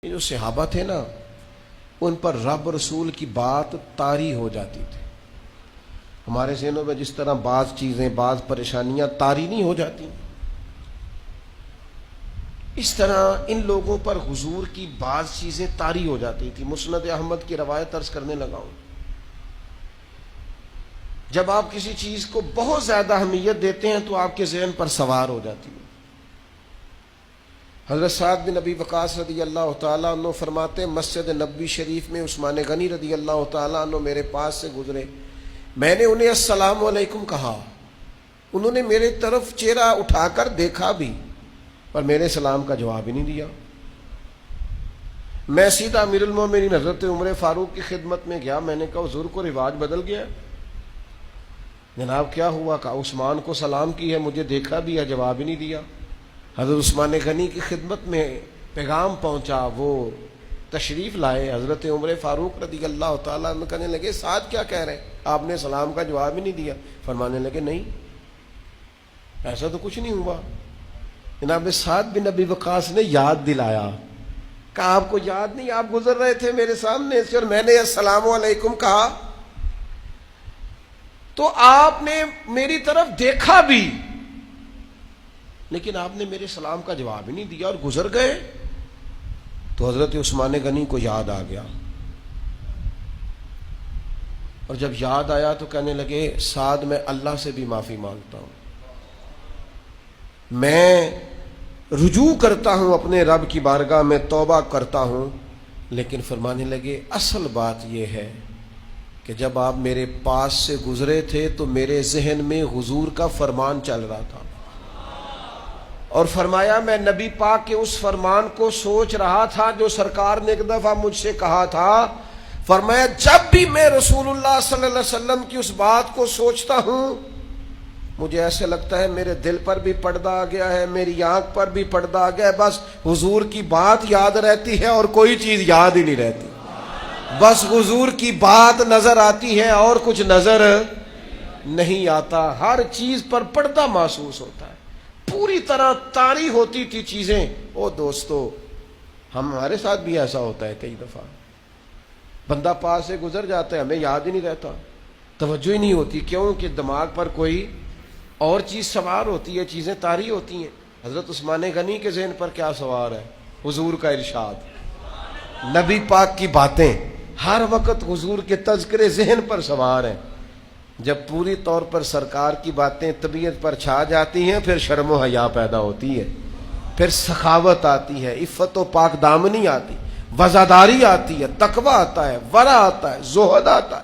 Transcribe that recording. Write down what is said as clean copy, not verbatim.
یہ جو صحابہ تھے نا، ان پر رب رسول کی بات طاری ہو جاتی تھی۔ ہمارے ذہنوں میں جس طرح بعض چیزیں، بعض پریشانیاں طاری نہیں ہو جاتی، اس طرح ان لوگوں پر حضور کی بعض چیزیں طاری ہو جاتی تھی۔ مسند احمد کی روایت عرض کرنے لگا ہوں، جب آپ کسی چیز کو بہت زیادہ اہمیت دیتے ہیں تو آپ کے ذہن پر سوار ہو جاتی ہے۔ حضرت سعد بن ابی وقاص رضی اللہ تعالیٰ عنہ فرماتے ہیں، مسجد نبوی شریف میں عثمان غنی رضی اللہ تعالیٰ عنہ میرے پاس سے گزرے، میں نے انہیں السلام علیکم کہا، انہوں نے میرے طرف چہرہ اٹھا کر دیکھا بھی پر میرے سلام کا جواب ہی نہیں دیا۔ میں سیدھا امیر المومنین حضرت عمر فاروق کی خدمت میں گیا، میں نے کہا حضور کو رواج بدل گیا، جناب کیا ہوا؟ کہا عثمان کو سلام کی ہے، مجھے دیکھا بھی ہے، جواب ہی نہیں دیا۔ حضرت عثمان غنی کی خدمت میں پیغام پہنچا، وہ تشریف لائے، حضرت عمر فاروق رضی اللہ تعالیٰ عنہ کہنے لگے سعد کیا کہہ رہے ہیں؟ آپ نے سلام کا جواب ہی نہیں دیا۔ فرمانے لگے نہیں، ایسا تو کچھ نہیں ہوا۔ جناب سعد بن ابی وقاص نے یاد دلایا، کہا آپ کو یاد نہیں، آپ گزر رہے تھے میرے سامنے سے اور میں نے السلام علیکم کہا تو آپ نے میری طرف دیکھا بھی لیکن آپ نے میرے سلام کا جواب ہی نہیں دیا اور گزر گئے۔ تو حضرت عثمان غنی کو یاد آ گیا، اور جب یاد آیا تو کہنے لگے سعد میں اللہ سے بھی معافی مانگتا ہوں، میں رجوع کرتا ہوں اپنے رب کی بارگاہ میں، توبہ کرتا ہوں، لیکن فرمانے لگے اصل بات یہ ہے کہ جب آپ میرے پاس سے گزرے تھے تو میرے ذہن میں حضور کا فرمان چل رہا تھا، اور فرمایا میں نبی پاک کے اس فرمان کو سوچ رہا تھا جو سرکار نے ایک دفعہ مجھ سے کہا تھا۔ فرمایا جب بھی میں رسول اللہ صلی اللہ علیہ وسلم کی اس بات کو سوچتا ہوں مجھے ایسے لگتا ہے میرے دل پر بھی پردہ آ گیا ہے، میری آنکھ پر بھی پردہ آ گیا ہے، بس حضور کی بات یاد رہتی ہے اور کوئی چیز یاد ہی نہیں رہتی، بس حضور کی بات نظر آتی ہے اور کچھ نظر نہیں آتا، ہر چیز پر پردہ محسوس ہوتا ہے، پوری طرح طاری ہوتی تھی چیزیں۔ او دوستو، ہمارے ساتھ بھی ایسا ہوتا ہے، کئی دفعہ بندہ پاس سے گزر جاتا ہے، ہمیں یاد ہی نہیں رہتا، توجہ ہی نہیں ہوتی، کیوں کہ دماغ پر کوئی اور چیز سوار ہوتی ہے، چیزیں طاری ہوتی ہیں۔ حضرت عثمان غنی کے ذہن پر کیا سوار ہے؟ حضور کا ارشاد، نبی پاک کی باتیں، ہر وقت حضور کے تذکرے ذہن پر سوار ہیں۔ جب پوری طور پر سرکار کی باتیں طبیعت پر چھا جاتی ہیں پھر شرم و حیا پیدا ہوتی ہے، پھر سخاوت آتی ہے، عفت و پاک دامنی آتی، وزاداری آتی ہے، تقوی آتا ہے، ورع آتا ہے، زہد آتا ہے۔